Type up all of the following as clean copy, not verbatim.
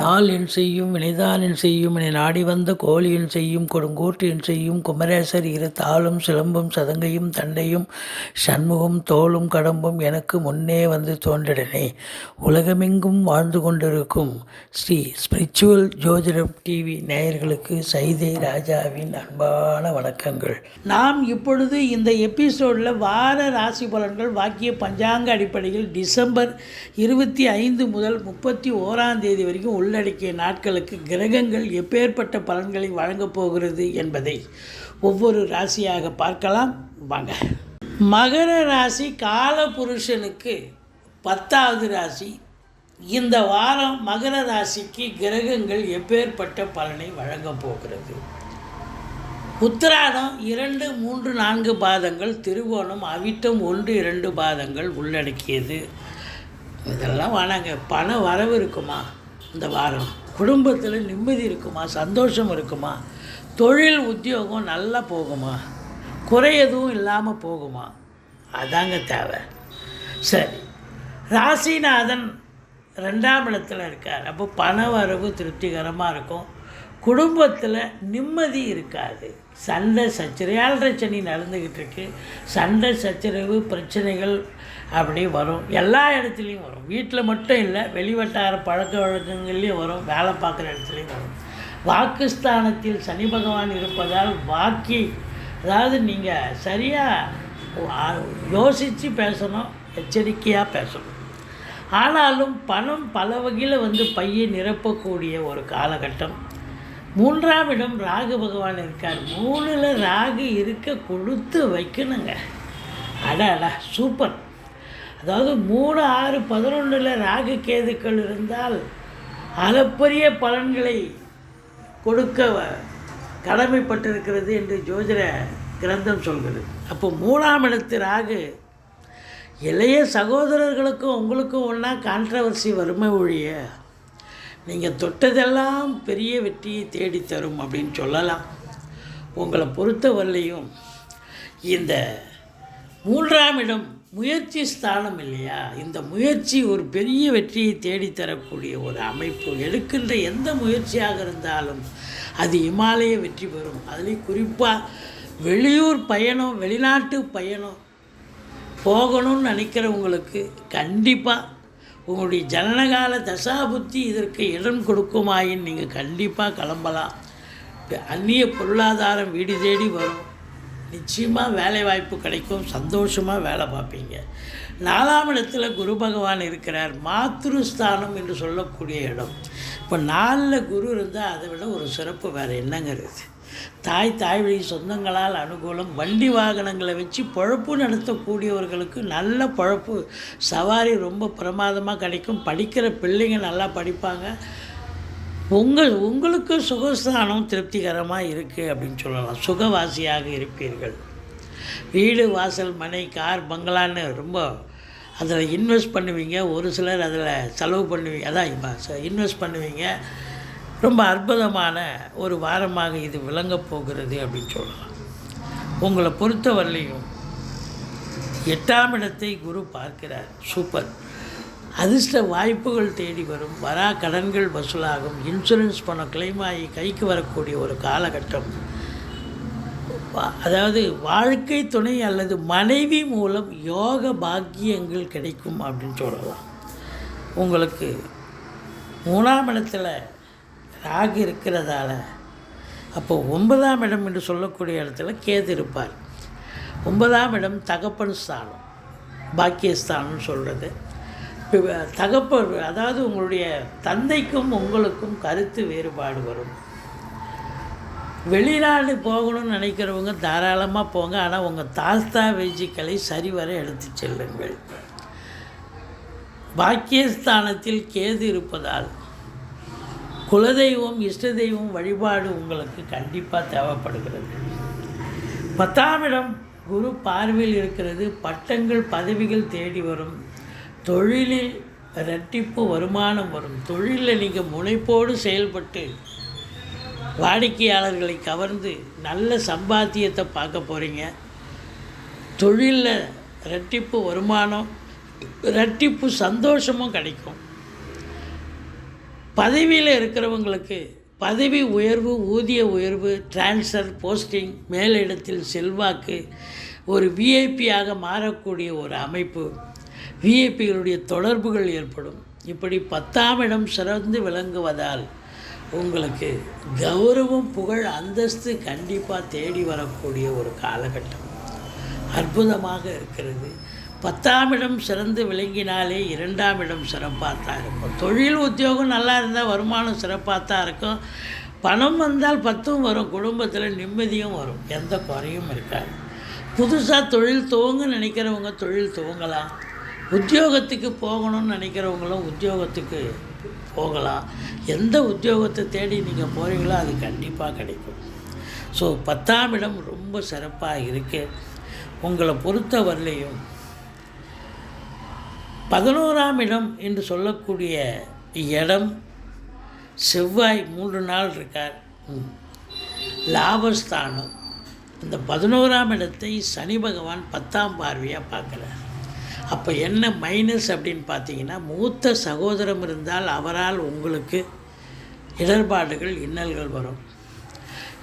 நாள் என் செய்யும் வினைதான் என் செய்யும் என நாடி வந்த கோழி என் செய்யும் கொடுங்கோட்டு என் செய்யும் குமரேசர் இரு தாளும் சிலம்பும் சதங்கையும் தண்டையும் சண்முகம் தோளும் கடம்பும் எனக்கு முன்னே வந்து தோன்றிடனே. உலகமெங்கும் வாழ்ந்து கொண்டிருக்கும் ஸ்ரீ ஸ்பிரிச்சுவல் ஜோதிடம் டிவி நேயர்களுக்கு சைதை ராஜாவின் அன்பான வணக்கங்கள். நாம் இப்பொழுது இந்த எபிசோடில் வார ராசி பலன்கள் வாக்கிய பஞ்சாங்க அடிப்படையில் டிசம்பர் 25 முதல் 31 தேதி வரைக்கும் உள்ளடக்கிய நாட்களுக்கு கிரகங்கள் எப்பேற்பட்ட பலன்களை வழங்கப் போகிறது என்பதை ஒவ்வொரு ராசியாக பார்க்கலாம் வாங்க. மகர ராசி காலபுருஷனுக்கு 10வது ராசி. இந்த வாரம் மகர ராசிக்கு கிரகங்கள் எப்பேற்பட்ட பலனை வழங்கப் போகிறது. உத்திராடம் 2, 3, 4 பாதங்கள், திருவோணம் அவிட்டம் 1, 2 பாதங்கள் உள்ளடக்கியது. இதெல்லாம் வேணாங்க. பண வரவு இருக்குமா இந்த வாரம்? குடும்பத்தில் நிம்மதி இருக்குமா? சந்தோஷம் இருக்குமா? தொழில் உத்தியோகம் நல்லா போகுமா? குறை எதுவும் இல்லாமல் போகுமா? அதாங்க தேவை. சரி, ராசிநாதன் 2ஆம் இடத்துல இருக்கார். அப்போ பண வரவு திருப்திகரமாக இருக்கும். குடும்பத்தில் நிம்மதி இருக்காது. சண்டை சச்சரவு, 7.5 சனி நடந்துக்கிட்டு இருக்கு. சண்டை சச்சரவு பிரச்சனைகள் அப்படி வரும். எல்லா இடத்துலையும் வரும். வீட்டில் மட்டும் இல்லை, வெளிவட்டார பழக்க வழக்கங்கள்லேயும் வரும். வேலை பார்க்குற இடத்துலையும் வரும். வாக்குஸ்தானத்தில் சனி பகவான் இருப்பதால் அதாவது நீங்கள் சரியாக யோசித்து பேசணும், எச்சரிக்கையாக பேசணும். ஆனாலும் பணம் பல வகையில் பையை நிரப்பக்கூடிய ஒரு காலகட்டம். 3ஆம் இடம் ராகு பகவான் இருக்கார். 3ல் ராகு இருக்க கொடுத்து வைக்கணுங்க. அடா சூப்பர். அதாவது 3, 6, 11ல் ராகு கேதுக்கள் இருந்தால் அளப்பரிய பலன்களை கொடுக்க கடமைப்பட்டிருக்கிறது என்று ஜோதிட கிரந்தம் சொல்கிறது. அப்போ 3ஆம் இடத்து ராகு இளைய சகோதரர்களுக்கும் உங்களுக்கும் ஒன்றா கான்ட்ரவர்சி வறுமை ஒழிய நீங்கள் தொட்டதெல்லாம் பெரிய வெற்றியை தேடித்தரும் அப்படின்னு சொல்லலாம். உங்களை பொறுத்தவரையிலையும் இந்த 3ஆம் இடம் முயற்சி ஸ்தானம் இல்லையா? இந்த முயற்சி ஒரு பெரிய வெற்றியை தேடித்தரக்கூடிய ஒரு அமைப்பு. எடுக்கின்ற எந்த முயற்சியாக இருந்தாலும் அது இமாலய வெற்றி பெறும். அதுலேயும் குறிப்பாக வெளியூர் பயணம், வெளிநாட்டு பயணம் போகணும்னு நினைக்கிறவங்களுக்கு கண்டிப்பாக உங்களுடைய ஜனனகால தசாபுத்தி இதற்கு இடம் கொடுக்குமாயின் நீங்கள் கண்டிப்பாக கிளம்பலாம். அந்நிய பொருளாதாரம் வீடு தேடி வரும். நிச்சயமாக வேலை வாய்ப்பு கிடைக்கும். சந்தோஷமாக வேலை பார்ப்பீங்க. 4ஆம் இடத்துல குரு பகவான் இருக்கிறார். மாத்ருஸ்தானம் என்று சொல்லக்கூடிய இடம். இப்போ 4ல் குரு இருந்தால் அதை விட ஒரு சிறப்பு வேறு என்னங்கிறது. தாய் வழி சொந்தங்களால் அனுகூலம். வண்டி வாகனங்களை வச்சு பொழப்பு நடத்தக்கூடியவர்களுக்கு நல்ல பொழப்பு, சவாரி ரொம்ப பிரமாதமாக கிடைக்கும். படிக்கிற பிள்ளைங்க நல்லா படிப்பாங்க. உங்களுக்கு சுகஸ்தானம் திருப்திகரமாக இருக்குது அப்படின்னு சொல்லலாம். சுகவாசியாக இருப்பீர்கள். வீடு வாசல் மனை கார் பங்களான்னு ரொம்ப அதில் இன்வெஸ்ட் பண்ணுவீங்க. ஒரு சிலர் அதில் செலவு பண்ணுவீங்க. அதான் இன்வெஸ்ட் பண்ணுவீங்க. ரொம்ப அற்புதமான ஒரு வாரமாக இது விளங்கப் போகிறது அப்படின்னு சொல்லலாம். உங்களை பொறுத்தவரையிலையும் 8ஆம் இடத்தை குரு பார்க்கிறார். சூப்பர். அதிர்ஷ்ட வாய்ப்புகள் தேடி வரும். வரா கடன்கள் வசூலாகும். இன்சூரன்ஸ் பணம் கிளைம் ஆகி கைக்கு வரக்கூடிய ஒரு காலகட்டம். அதாவது வாழ்க்கை துணை அல்லது மனைவி மூலம் யோக பாக்கியங்கள் கிடைக்கும் அப்படின்னு சொல்லலாம். உங்களுக்கு 3ஆம் இடத்துல ராகு இருக்கிறதால அப்போ 9ஆம் இடம் என்று சொல்லக்கூடிய இடத்துல கேது இருப்பார். 9ஆம் இடம் தகப்பன் ஸ்தானம், பாக்கியஸ்தானம்னு சொல்கிறது. தகப்பன் அதாவது உங்களுடைய தந்தைக்கும் உங்களுக்கும் கருத்து வேறுபாடு வரும். வெளிநாடு போகணும்னு நினைக்கிறவங்க தாராளமாக போங்க. ஆனால் உங்கள் தாஸ்தா வேஜிக்களை சரிவர எடுத்து செல்லுங்கள். பாக்கியஸ்தானத்தில் கேது இருப்பதால் குலதெய்வம் இஷ்ட தெய்வம் வழிபாடு உங்களுக்கு கண்டிப்பாக தேவைப்படுகிறது. 10ஆம் இடம் குரு பார்வையில் இருக்கிறது. பட்டங்கள் பதவிகள் தேடி வரும். தொழிலில் இரட்டிப்பு வருமானம் வரும். தொழிலில் நீங்கள் முனைப்போடு செயல்பட்டு வாடிக்கையாளர்களை கவர்ந்து நல்ல சம்பாத்தியத்தை பார்க்க போகிறீங்க. தொழிலில் ரெட்டிப்பு வருமானம், ரெட்டிப்பு சந்தோஷமும் கிடைக்கும். பதவியில் இருக்கிறவங்களுக்கு பதவி உயர்வு, ஊதிய உயர்வு, ட்ரான்ஸ்ஃபர், போஸ்டிங், மேலிடத்தில் செல்வாக்கு, ஒரு விஐபியாக மாறக்கூடிய ஒரு அமைப்பு, விஐபிகளுடைய தொடர்புகள் ஏற்படும். இப்படி 10ஆம் இடம் சிறந்து விளங்குவதால் உங்களுக்கு கௌரவம், புகழ், அந்தஸ்து கண்டிப்பாக தேடி வரக்கூடிய ஒரு காலகட்டம் அற்புதமாக இருக்கிறது. 10ஆம் இடம் சிறந்து விளங்கினாலே 2ஆம் இடம் சிறப்பாக தான் இருக்கும். தொழில் உத்தியோகம் நல்லா இருந்தால் வருமானம் சிறப்பாக தான் இருக்கும். பணம் வந்தால் 10ம் வரும். குடும்பத்தில் நிம்மதியும் வரும், எந்த குறையும் இருக்காது. புதுசாக தொழில் துவங்க நினைக்கிறவங்க தொழில் துவங்கலாம். உத்தியோகத்துக்கு போகணும்னு நினைக்கிறவங்களும் உத்தியோகத்துக்கு போகலாம். எந்த உத்தியோகத்தை தேடி நீங்கள் போகிறீங்களோ அது கண்டிப்பாக கிடைக்கும். ஸோ 10ஆம் இடம் ரொம்ப சிறப்பாக இருக்குது. உங்களை பொறுத்தவரையிலையும் 11ஆம் இடம் என்று சொல்லக்கூடிய இடம் செவ்வாய் 3 நாள் இருக்கார். லாபஸ்தானம். இந்த 11ஆம் இடத்தை சனி பகவான் 10ஆம் பார்வையாக பார்க்குறார். அப்போ என்ன மைனஸ் அப்படின்னு பார்த்தீங்கன்னா, மூத்த சகோதரம் இருந்தால் அவரால் உங்களுக்கு இடர்பாடுகள், இன்னல்கள் வரும்.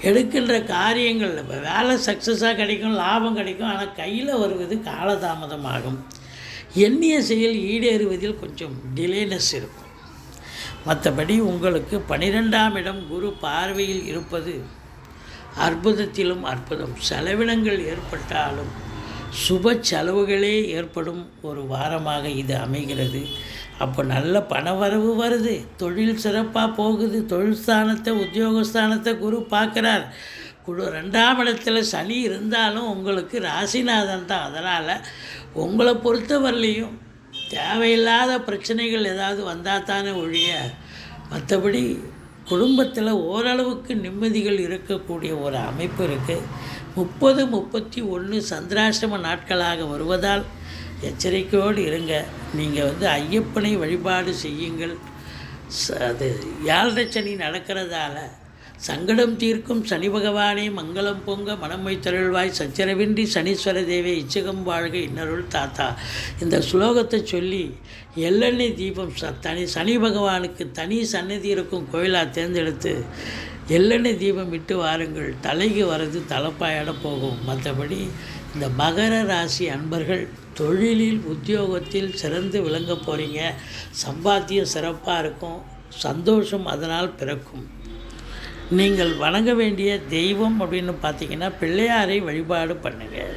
எடுக்கின்ற காரியங்கள் வேலை சக்ஸஸாக கிடைக்கும், லாபம் கிடைக்கும். ஆனால் கையில் வருவது காலதாமதமாகும். எண்ணிய செயல் ஈடேறுவதில் கொஞ்சம் டிலேனஸ் இருக்கும். மற்றபடி உங்களுக்கு 12ஆம் இடம் குரு பார்வையில் இருப்பது அற்புதத்திலும் அற்புதம். செலவினங்கள் ஏற்பட்டாலும் சுப செலவுகளே ஏற்படும் ஒரு வாரமாக இது அமைகிறது. அப்போ நல்ல பணவரவு வருது, தொழில் சிறப்பாக போகுது. தொழில் ஸ்தானத்தை, உத்தியோகஸ்தானத்தை குரு பார்க்குறார். 2ஆம் இடத்துல சனி இருந்தாலும் உங்களுக்கு ராசிநாதன் தான். அதனால் உங்களை பொறுத்தவரையிலையும் தேவையில்லாத பிரச்சனைகள் ஏதாவது வந்தால் தானே ஒழிய, மற்றபடி குடும்பத்தில் ஓரளவுக்கு நிம்மதிகள் இருக்கக்கூடிய ஒரு அமைப்பு இருக்குது. 30, 31 சந்திராஷ்டம நாட்களாக வருவதால் எச்சரிக்கையோடு இருங்க. நீங்கள் ஐயப்பனை வழிபாடு செய்யுங்கள். அது 7 சனி நடக்கிறதால சங்கடம் தீர்க்கும் சனி பகவானே மங்களம் பொங்க மனம் வைத்தருள்வாய், சச்சரவின்றி சனீஸ்வர தேவே இச்சகம் வாழ்க இன்னருள் தாத்தா. இந்த ஸ்லோகத்தை சொல்லி எள்ளெண்ணெய் தீபம் சனி பகவானுக்கு தனி சன்னதி இருக்கும் கோயிலாக தேர்ந்தெடுத்து எள்ளெண்ணெய் தீபம் விட்டு வாருங்கள். தலைக்கு வர்றது தலைப்பாயிட போகும். மற்றபடி இந்த மகர ராசி அன்பர்கள் தொழிலில், உத்தியோகத்தில் சிறந்து விளங்க போகிறீங்க. சம்பாத்தியம் சிறப்பாக இருக்கும், சந்தோஷம் அதனால் பிறக்கும். நீங்கள் வணங்க வேண்டிய தெய்வம் அப்படின்னு பார்த்தீங்கன்னா பிள்ளையாரை வழிபாடு பண்ணுங்கள்.